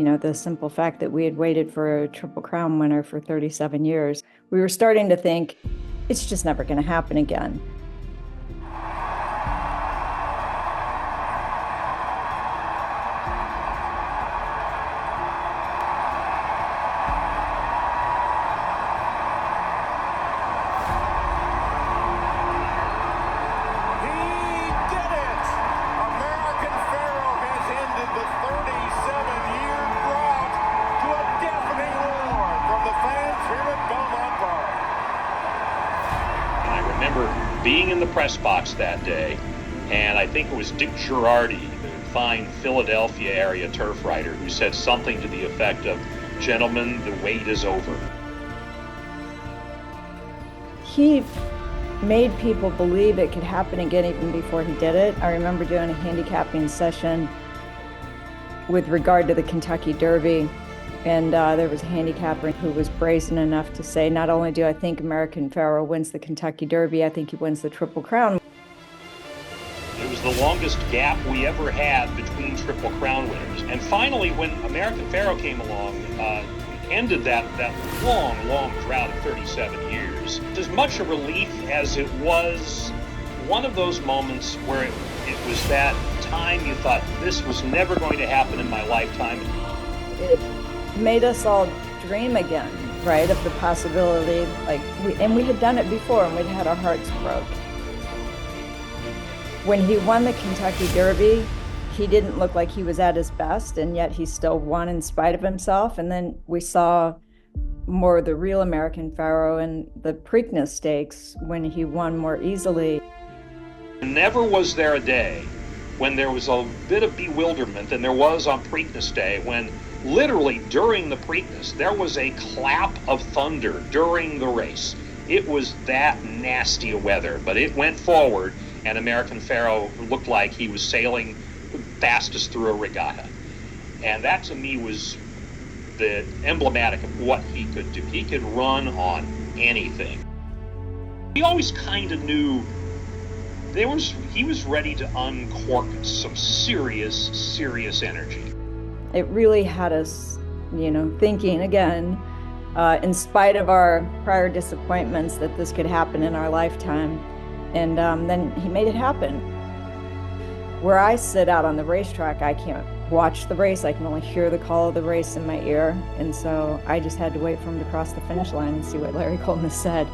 the simple fact that we had waited for a Triple Crown winner for 37 years. We were starting to think, it's just never going to happen again. Being in the press box that day, and I think it was Dick Girardi, the fine Philadelphia area turf writer, who said something to the effect of, "Gentlemen, the wait is over." He made people believe it could happen again even before he did it. I remember doing a handicapping session with regard to the Kentucky Derby, and there was a handicapper who was brazen enough to say, not only do I think American Pharoah wins the Kentucky Derby, I think he wins the Triple Crown. It was the longest gap we ever had between Triple Crown winners. And finally, when American Pharoah came along, ended that long drought of 37 years. As much a relief as it was one of those moments where it was that time you thought, this was never going to happen in my lifetime. It made us all dream again, right, of the possibility, and we had done it before, and we'd had our hearts broke. When he won the Kentucky Derby, he didn't look like he was at his best, and yet he still won in spite of himself. And then we saw more of the real American Pharoah in the Preakness Stakes when he won more easily. Never was there a day when there was a bit of bewilderment than there was on Preakness Day, when literally during the Preakness, there was a clap of thunder during the race. It was that nasty a weather, but it went forward, and American Pharoah looked like he was sailing fastest through a regatta. And that to me was the emblematic of what he could do. He could run on anything. He always kind of knew he was ready to uncork some serious energy. It really had us, thinking again, in spite of our prior disappointments, that this could happen in our lifetime. And then he made it happen. Where I sit out on the racetrack, I can't watch the race. I can only hear the call of the race in my ear. And so I just had to wait for him to cross the finish line and see what Larry Coleman said.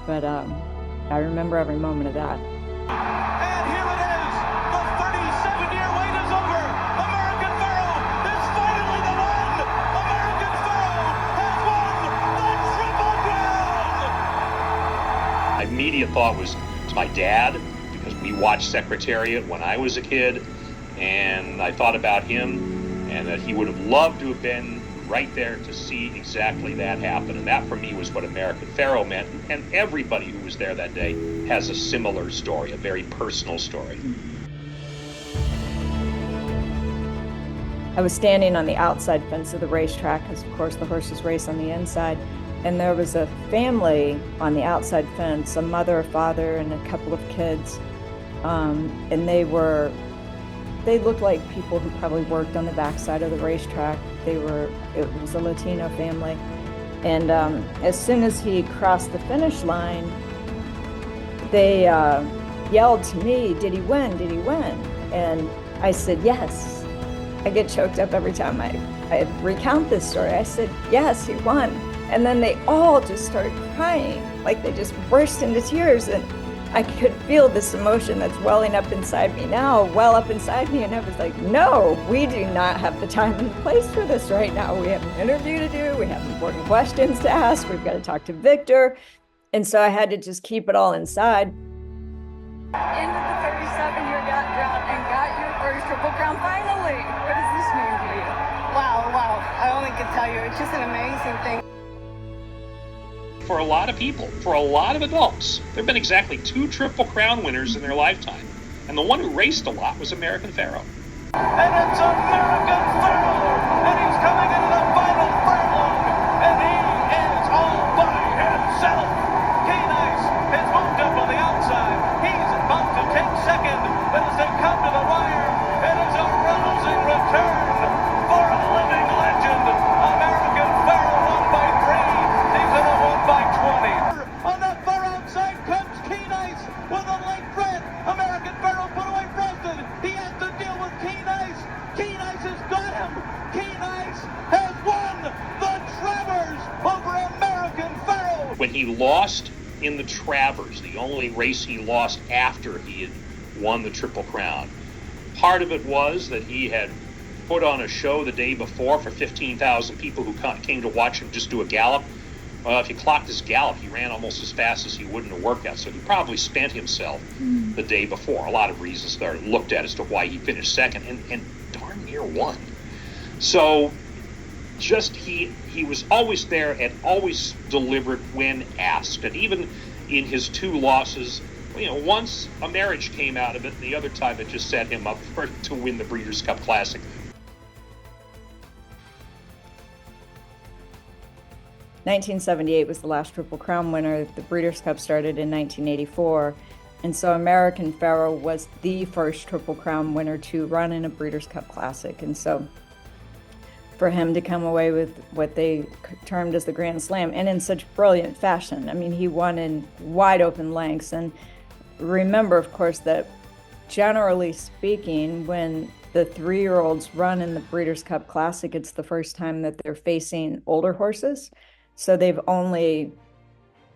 But I remember every moment of that. And here it is. The 37-year wait is over. American Pharoah is finally the one. American Pharoah has won the Triple Crown. My immediate thought was to my dad, because we watched Secretariat when I was a kid, and I thought about him and that he would have loved to have been right there to see exactly that happen. And that for me was what American Pharoah meant. And everybody who was there that day has a similar story, a very personal story. I was standing on the outside fence of the racetrack, because of course the horses race on the inside. And there was a family on the outside fence, a mother, a father, and a couple of kids. And they looked like people who probably worked on the backside of the racetrack. It was a Latino family. And as soon as he crossed the finish line, they yelled to me, "Did he win? Did he win?" And I said, "Yes." I get choked up every time I recount this story. I said, "Yes, he won." And then they all just started crying, like they just burst into tears. And I could feel this emotion that's welling up inside me now, well up inside me. And I was like, no, we do not have the time and the place for this right now. We have an interview to do. We have important questions to ask. We've got to talk to Victor. And so I had to just keep it all inside. Into the 37-year drought and got your first Triple Crown finally. What does this mean to you? Wow. I only can tell you, it's just an amazing thing. For a lot of people, for a lot of adults, there have been exactly 2 Triple Crown winners in their lifetime. And the one who raced a lot was American Pharoah. And it's American Pharoah, and he's coming into the final furlong, and he is all by himself. K-Nice has moved up on the outside. He's about to take second, but as they come to the wire, it is a rousing return for a living legend. lost in the Travers, the only race he lost after he had won the Triple Crown. Part of it was that he had put on a show the day before for 15,000 people who came to watch him just do a gallop. Well, if you clocked his gallop, he ran almost as fast as he would in a workout. So he probably spent himself the day before. A lot of reasons that are looked at as to why he finished second and darn near won. So just he was always there and always delivered when asked. And even in his 2 losses, once a marriage came out of it, and the other time it just set him up to win the Breeders' Cup Classic. 1978 was the last Triple Crown winner. The Breeders' Cup started in 1984. And so American Pharoah was the first Triple Crown winner to run in a Breeders' Cup Classic. And so for him to come away with what they termed as the Grand Slam, and in such brilliant fashion. I mean, he won in wide open lengths. And remember, of course, that generally speaking, when the 3-year-olds run in the Breeders' Cup Classic, it's the first time that they're facing older horses. So they've only,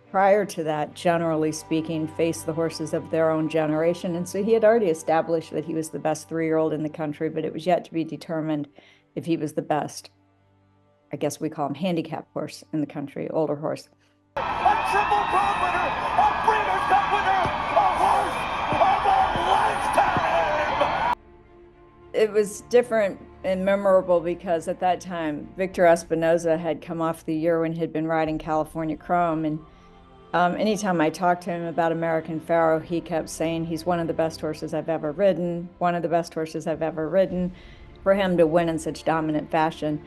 prior to that, generally speaking, faced the horses of their own generation. And so he had already established that he was the best 3-year-old in the country, but it was yet to be determined if he was the best, I guess we call him handicap horse in the country, older horse. A Triple Crown winner, a Breeders' Cup winner, a horse of a lifetime! It was different and memorable because at that time, Victor Espinoza had come off the year when he'd been riding California Chrome. And anytime I talked to him about American Pharoah, he kept saying he's one of the best horses I've ever ridden, one of the best horses I've ever ridden. For him to win in such dominant fashion,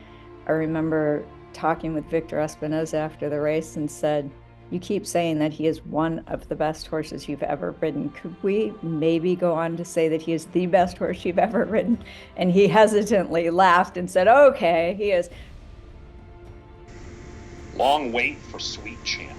I remember talking with Victor Espinoza after the race and said, "You keep saying that he is one of the best horses you've ever ridden. Could we maybe go on to say that he is the best horse you've ever ridden?" And he hesitantly laughed and said, "Okay, he is." Long wait for Sweet Champ.